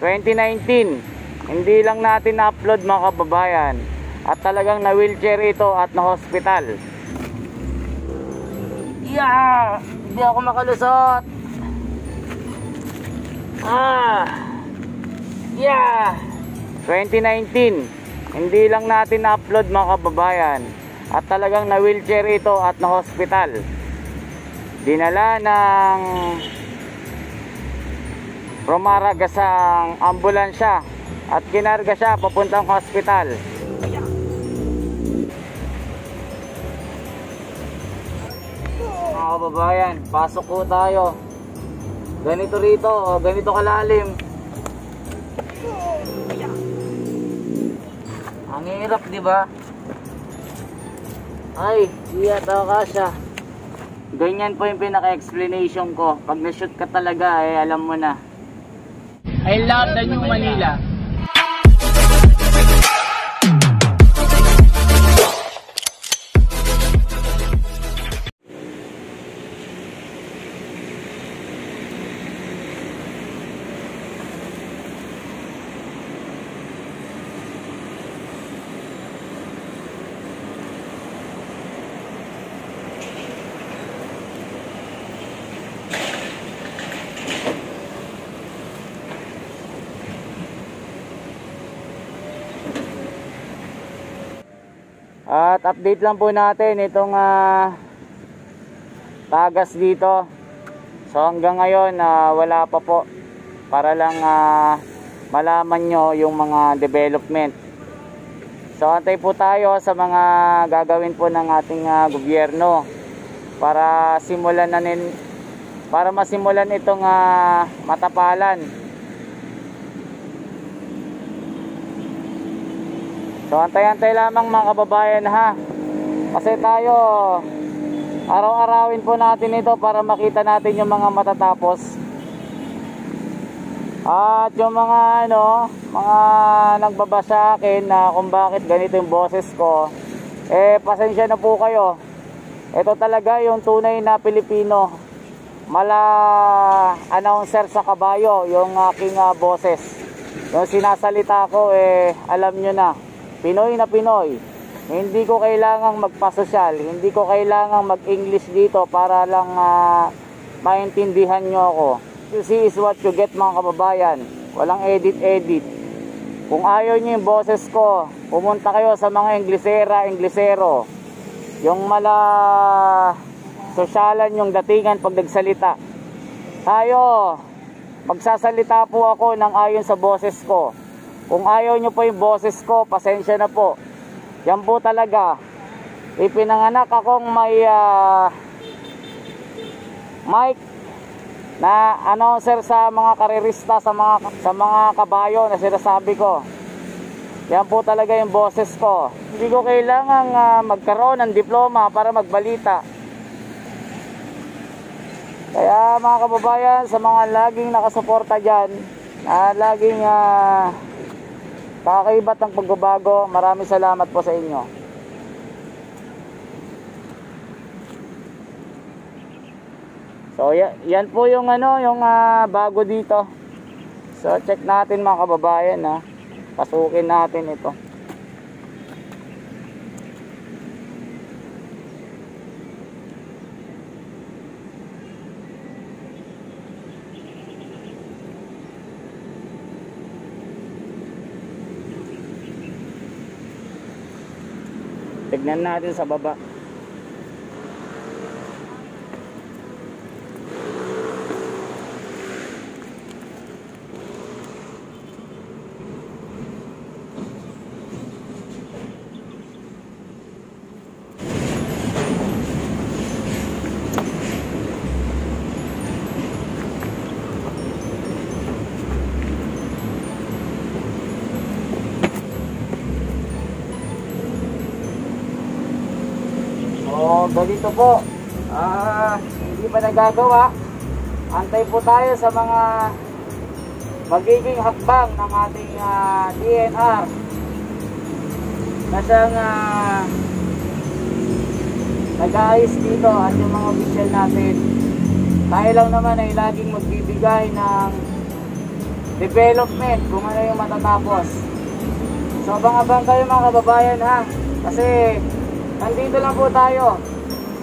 2019. Hindi lang natin na-upload mga kababayan. At talagang na-wheelchair ito at na-hospital. Yeah! Hindi ako makalusot. Yeah! 2019. Hindi lang natin na-upload mga kababayan. At talagang na-wheelchair ito at na-hospital. Dinala ng Romaragasang ambulansya at kinarga siya papuntang hospital. Mga kababayan, pasok po tayo. Ganito rito, ganito kalalim. Ang hirap, di ba? Ay, di yata kasya. Ganyan po yung pinaka-explanation ko. Pag na-shoot ka talaga, alam mo na. I love the New Manila. At update lang po natin itong tagas dito. So hanggang ngayon wala pa po. Para lang malaman nyo yung mga development. So antay po tayo sa mga gagawin po ng ating gobyerno para masimulan itong matapalan. So antay-antay lamang mga kababayan ha. Kasi tayo araw-arawin po natin ito para makita natin yung mga matatapos. At yung mga mga nagbaba sa akin na kung bakit ganito yung boses ko, pasensya na po kayo. Ito talaga yung tunay na Pilipino. Mala announcer sa kabayo yung aking boses. Yung sinasalita ko alam nyo na. Pinoy na Pinoy. Hindi ko kailangang magpasosyal, hindi ko kailangang mag-English dito para lang maintindihan nyo ako. You see is what you get mga kababayan. Walang edit-edit. Kung ayaw nyo yung boses ko, pumunta kayo sa mga Inglesero. Yung mala sosyalan yung datingan pag nagsalita. Tayo, magsasalita po ako ng ayon sa boses ko. Kung ayaw nyo po yung boses ko, pasensya na po. Yan po talaga. Ipinanganak akong may mic na announcer sa mga karerista, sa mga kabayo na sinasabi ko. Yan po talaga yung boses ko. Hindi ko kailangang magkaroon ng diploma para magbalita. Kaya mga kababayan, sa mga laging nakasuporta dyan, laging kakaibat ng pagbabago, maraming salamat po sa inyo. So yan po yung yung bago dito. So check natin mga kababayan pasukin natin ito. Tignan natin sa baba. Ganito po, hindi pa nagagawa. Antay po tayo sa mga magiging hakbang ng ating DNR na siyang nag-aayos dito at yung mga official natin. Tayo lang naman ay laging magbibigay ng development, kung ano yung matatapos. So abang-abang kayo mga kababayan ha, kasi nandito lang po tayo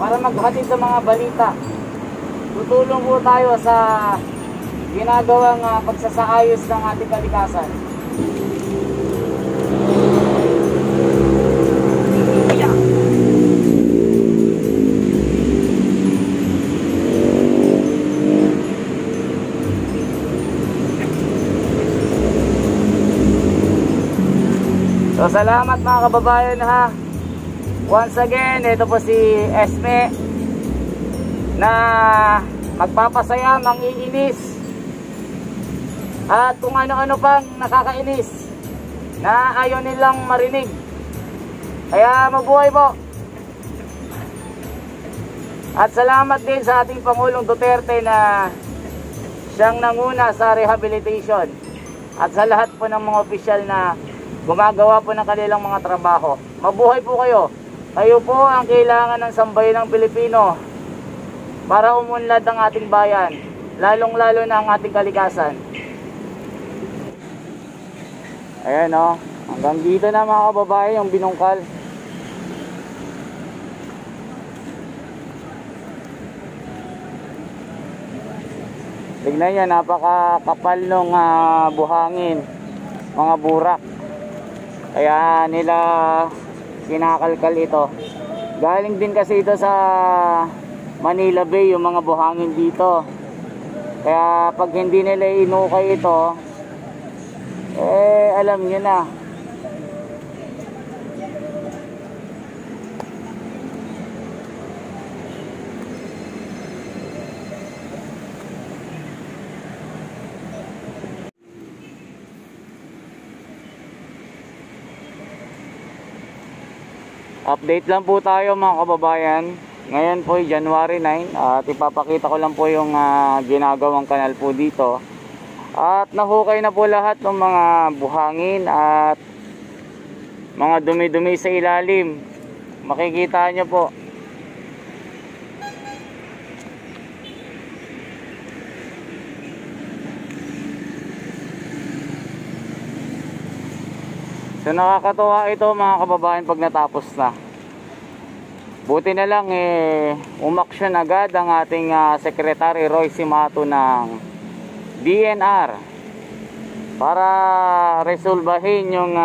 para maghatid sa mga balita. Tutulong po tayo sa ginagawang pagsasaayos ng ating kalikasan. So salamat mga kababayan ha. Once again, ito po si Esme na magpapasaya, mangiinis at kung ano-ano pang nakakainis na ayaw nilang marinig. Kaya mabuhay po. At salamat din sa ating Pangulong Duterte na siyang nanguna sa rehabilitation at sa lahat po ng mga opisyal na gumagawa po ng kanilang mga trabaho. Mabuhay po kayo. Kayo po ang kailangan ng sambayan ng Pilipino para umunlad ang ating bayan, lalong-lalo na ang ating kalikasan. Ayan o, hanggang dito na mga kababayan yung binungkal. Tignan nyo, napakakapal nung buhangin, mga burak. Kaya nila kinakalkal ito. Galing din kasi ito sa Manila Bay yung mga buhangin dito. Kaya pag hindi nila inukay ito, alam nyo na. Update lang po tayo mga kababayan. Ngayon po ay January 9 at ipapakita ko lang po yung ginagawang kanal po dito. At nahukay na po lahat ng mga buhangin at mga dumi-dumi sa ilalim. Makikita nyo po. So nakakatuwa ito mga kababayan pag natapos na. Buti na lang umaksyon agad ang ating Secretary Roy Simato ng DNR para resolbahin yung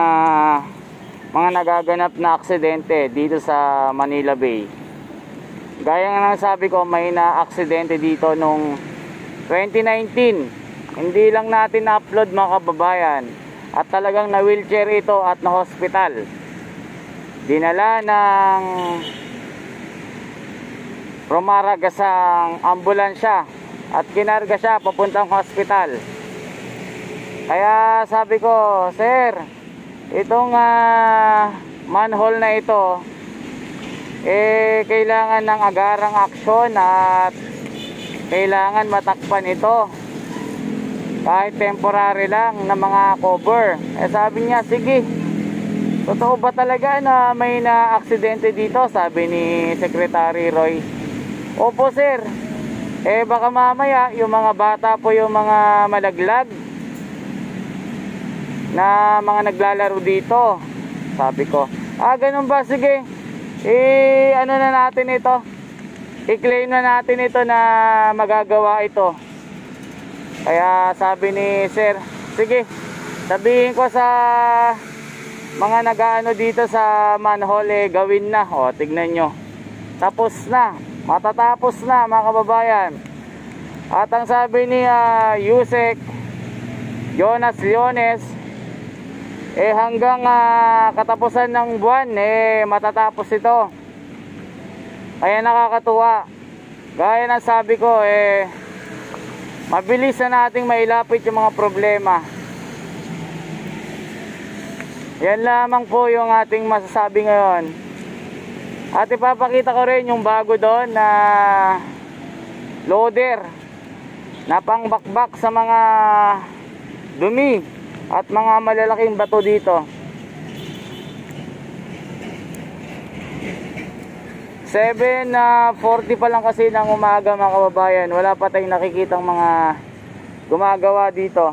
mga nagaganap na aksidente dito sa Manila Bay. Gaya nga ng sabi ko, may na-aksidente dito nung 2019. Hindi lang natin na-upload mga kababayan. At talagang na-wheelchair ito at na-hospital. Dinala ng Romaragasang ambulansya at kinarga siya papuntang hospital. Kaya sabi ko, sir, itong manhole na ito kailangan ng agarang aksyon at kailangan matakpan ito. Kahit temporary lang na mga cover. Sabi niya, sige, totoo ba talaga na may na-aksidente dito? Sabi ni Secretary Roy. Opo sir, baka mamaya yung mga bata po yung mga malaglag na mga naglalaro dito. Sabi ko, ganun ba? Sige, ano na natin ito, i-claim na natin ito na magagawa ito. Kaya sabi ni sir, sige, sabihin ko sa mga nag-aano dito sa manhole, gawin na. O, tignan nyo, tapos na, matatapos na mga kababayan. At ang sabi ni Yusek Jonas Leones, hanggang katapusan ng buwan matatapos ito. Kaya nakakatuwa. Gaya ng sabi ko, mabilis na nating mailapit yung mga problema. Yan lamang po yung ating masasabi ngayon. At ipapakita ko rin yung bago doon na loader na pangbakbak sa mga dumi at mga malalaking bato dito. 7:40 pa lang kasi ng umaga mga kababayan. Wala pa tayong nakikitang mga gumagawa dito.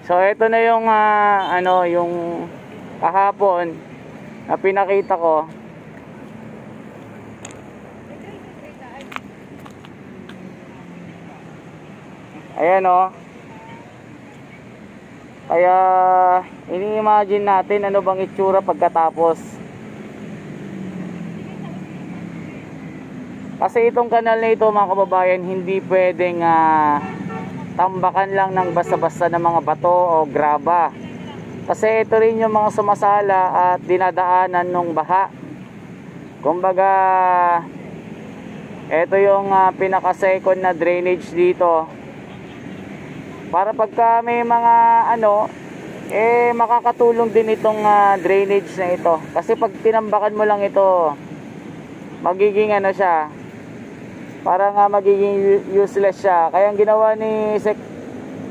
So ito na yung yung kahapon na pinakita ko. Ayan o. Kaya ini-imagine natin ano bang itsura pagkatapos. Kasi itong kanal na ito mga kababayan, hindi pwedeng tambakan lang ng basta-basta ng mga bato o graba. Kasi ito rin yung mga sumasala at dinadaanan ng baha. Kumbaga, ito yung pinaka-second na drainage dito. Para pagka may mga makakatulong din itong drainage na ito. Kasi pag tinambakan mo lang ito, magiging siya, parang magiging useless siya. Kaya ang ginawa ni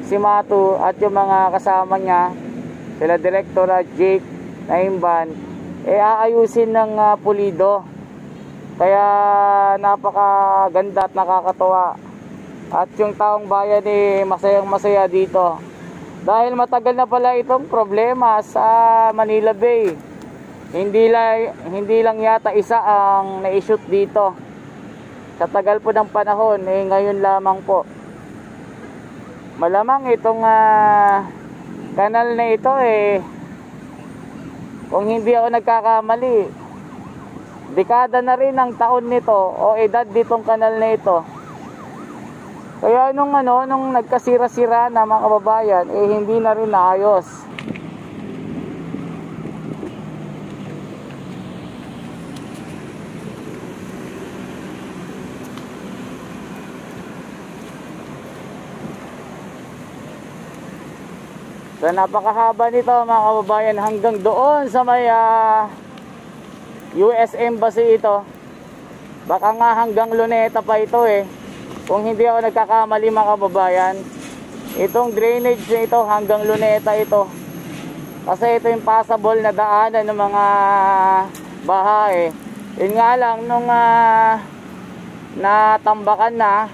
si Matu at yung mga kasama niya, sila Director Jake Naimban, aayusin ng pulido. Kaya napakaganda at nakakatuwa. At yung taong bayan masayang masaya dito. Dahil matagal na pala itong problema sa Manila Bay. Hindi lang yata isa ang na-shoot dito. Sa tagal po ng panahon, ngayon lamang po. Malamang itong kanal na ito kung hindi ako nagkakamali, dekada na rin ang taon nito o edad ditong kanal na ito. Kaya nung nagkasira-sira na mga kababayan, hindi na rin naayos. So napakahaba nito mga kababayan, hanggang doon sa may US Embassy ito. Baka nga hanggang Luneta pa ito kung hindi ako nagkakamali mga kababayan. Itong drainage na ito hanggang Luneta ito. Kasi ito yung passable na daanan ng mga baha Yun nga lang nung natambakan na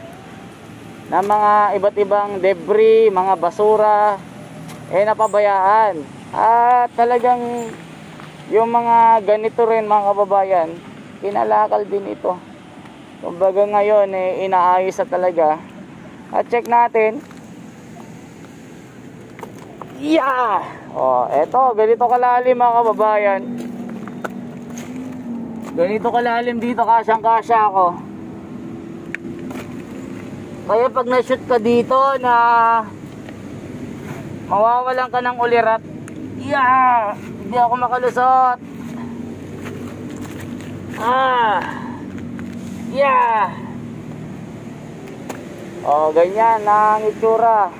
ng mga iba't ibang debris, mga basura, napabayaan. At talagang yung mga ganito rin mga kababayan, kinalakal din ito. Kumbaga ngayon inaayos na talaga. At check natin. Yeah! Eto, ganito kalalim mga kababayan. Ganito kalalim dito, kasyang-kasya ako. Kaya pag na-shoot ka dito na mawawalan ka ng ulirat, hindi ako makalusot. Ganyan ang itsura.